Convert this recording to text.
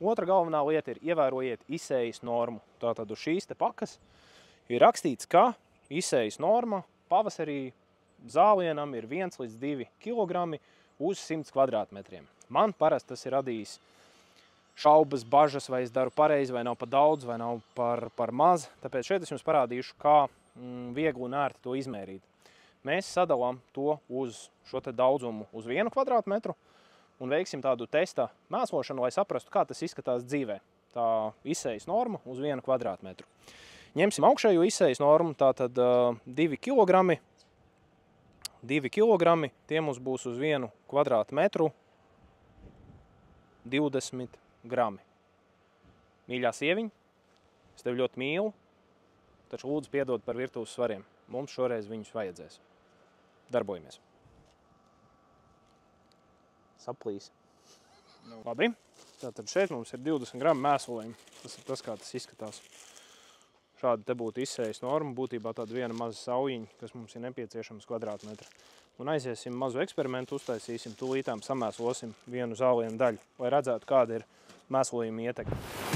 Otra galvenā lieta ir ievērojiet izsējas normu. Tātad uz šīs te pakas ir rakstīts, ka izsējas norma pavasarī zālienam ir 1 līdz 2 kg uz 100 kvadrātmetriem. Man parasti tas ir radījis šaubas, bažas, vai es daru pareizi, vai nav par daudz, vai nav par maz. Tāpēc šeit es jums parādīšu, kā viegli un ērti to izmērīt. Mēs sadalām to uz šo te daudzumu uz 1 kvadrātmetru un veiksim tādu testa mēslošanu, lai saprastu, kā tas izskatās dzīvē. Tā izsējas norma uz 1 kvadrātmetru. Ņemsim augšējo izsējas normu, tātad 2 kg. 2 kg, tie mums būs uz 1 kvadrātmetru 20 grami. Mīļā sieviņa, es tevi ļoti mīlu, taču lūdzu piedod par virtuves svariem. Mums šoreiz viņus vajadzēs. Darbojamies. Saplīs. Labi. Tātad šeit mums ir 20 gramu mēslojumi. Tas ir tas, kā tas izskatās. Šāda te būtu izsējas norma, būtībā tāda viena maza saujiņa, kas mums ir nepieciešams kvadrātmetra. Un aiziesim mazu eksperimentu, uztaisīsim, tūlītām samēslosim vienu zālienu daļu, lai redzētu, kāda ir mēslojuma ietekme.